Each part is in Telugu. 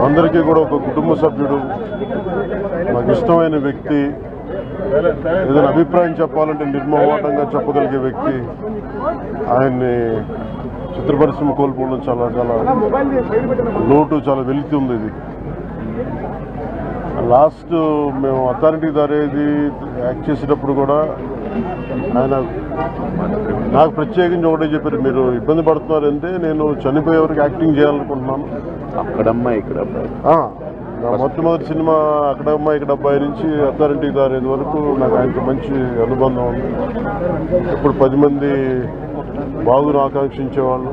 అందరికీ కూడా ఒక కుటుంబ సభ్యుడు, నాకు ఇష్టమైన వ్యక్తి, ఏదైనా అభిప్రాయం చెప్పాలంటే నిర్మోహమాటంగా చెప్పగలిగే వ్యక్తి. ఆయన్ని చిత్ర పరిశ్రమ కోల్పోవడం చాలా చాలా లోటు, చాలా వెలితి ఉంది. ఇది లాస్ట్ మేము అథారిటీ దారేది యాక్ట్ చేసేటప్పుడు కూడా ఆయన నాకు ప్రత్యేకించి ఒకటే చెప్పారు, మీరు ఇబ్బంది పడుతున్నారంటే నేను చనిపోయే వరకు యాక్టింగ్ చేయాలనుకుంటున్నాను. అక్కడమ్మా ఇక్కడ మొట్టమొదటి సినిమా అక్కడమ్మా ఇక్కడ అబ్బాయి నుంచి అథారిటీ దారేది వరకు నాకు ఆయనతో మంచి అనుబంధం ఉంది. ఇప్పుడు 10 మంది బాగును ఆకాంక్షించేవాళ్ళు.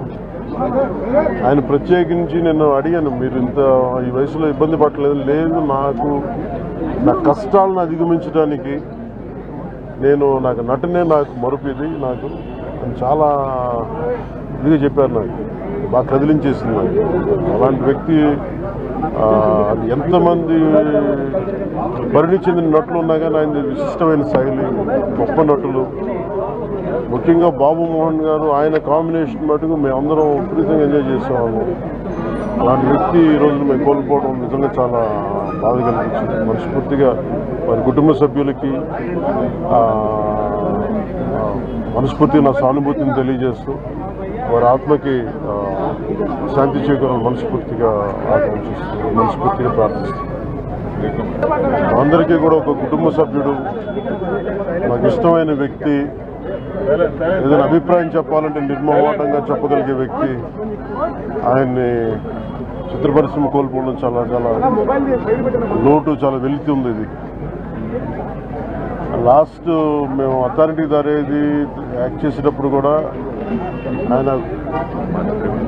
ఆయన ప్రత్యేకించి నేను అడిగాను, మీరు ఇంత ఈ వయసులో ఇబ్బంది పడలేదు. లేదు, నా కష్టాలను అధిగమించడానికి నాకు నటనే నాకు మరుపుది, నాకు చాలా ఇదిగా చెప్పారు. నాకు బాగా కదిలించేసింది. అలాంటి వ్యక్తి ఎంతమంది పరిణి చెందిన నటులు ఉన్నా కానీ ఆయన విశిష్టమైన శైలి, గొప్ప నటులు. ముఖ్యంగా బాబు మోహన్ గారు, ఆయన కాంబినేషన్ మటుకు మేమందరం విపరీతంగా ఎంజాయ్ చేసేవాళ్ళం. అలాంటి వ్యక్తి ఈరోజు మేము కోల్పోవడం నిజంగా చాలా బాధ కలిగించింది. మనస్ఫూర్తిగా వారి కుటుంబ సభ్యులకి మనస్ఫూర్తిగా నా సానుభూతిని తెలియజేస్తూ వారి ఆత్మకి శాంతి చేకూరాలని మనస్ఫూర్తిగా ఆకాంక్షిస్తున్నాను, మనస్ఫూర్తిగా ప్రార్థిస్తున్నాను. అందరికీ కూడా ఒక కుటుంబ సభ్యుడు, నాకు ఇష్టమైన వ్యక్తి, ఏదైనా అభిప్రాయం చెప్పాలంటే నిర్మోహమాటంగా చెప్పగలిగే వ్యక్తి. ఆయన్ని చిత్ర పరిశ్రమ కోల్పోవడం చాలా చాలా లోటు, చాలా వెలితి ఉంది. ఇది లాస్ట్ మేము అథారిటీ దారేది యాక్ట్ చేసేటప్పుడు కూడా ఆయన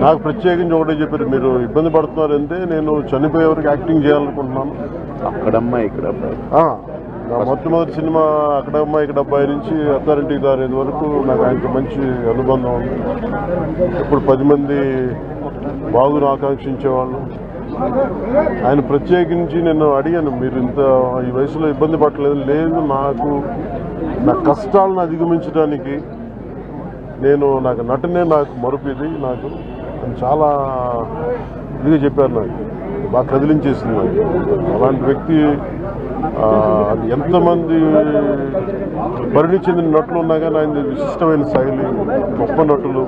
నాకు ప్రత్యేకించి ఒకటే చెప్పారు, మీరు ఇబ్బంది పడుతున్నారంటే నేను చనిపోయే వరకు యాక్టింగ్ చేయాలనుకుంటున్నాను. అక్కడమ్మా ఇక్కడ మొట్టమొదటి సినిమా అక్కడమ్మా ఇక్కడ అబ్బాయి నుంచి అథారిటీ దారేది వరకు నాకు ఆయనతో మంచి అనుబంధం ఉంది. ఇప్పుడు 10 మంది బాగును ఆకాంక్షించేవాళ్ళు. ఆయన ప్రత్యేకించి నేను అడిగాను, మీరు ఇంత ఈ వయసులో ఇబ్బంది పడలేదు. లేదు, నా కష్టాలను అధిగమించడానికి నాకు నటనే నాకు మరుపుది, నాకు చాలా ఇదిగా చెప్పారు. నాకు బాగా కదిలించేసింది. అలాంటి వ్యక్తి ఎంతమంది పరిణి చెందిన నటులు ఉన్నా కానీ ఆయన విశిష్టమైన శైలి, గొప్ప నటులు.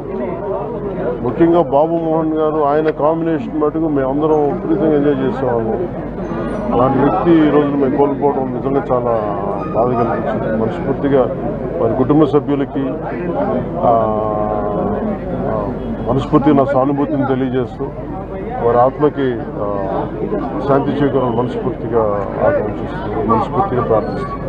ముఖ్యంగా బాబు మోహన్ గారు, ఆయన కాంబినేషన్ మటుకు మేమందరం విపరీతంగా ఎంజాయ్ చేసేవాళ్ళం. అలాంటి వ్యక్తి ఈరోజు మేము కోల్పోవడం నిజంగా చాలా బాధ కలిగించింది. మనస్ఫూర్తిగా వారి కుటుంబ సభ్యులకి మనస్ఫూర్తిగా నా సానుభూతిని తెలియజేస్తూ వారి ఆత్మకి శాంతి చేకూరాలని మనస్ఫూర్తిగా ఆకాంక్షిస్తున్నాను, మనస్ఫూర్తిగా ప్రార్థిస్తున్నాను.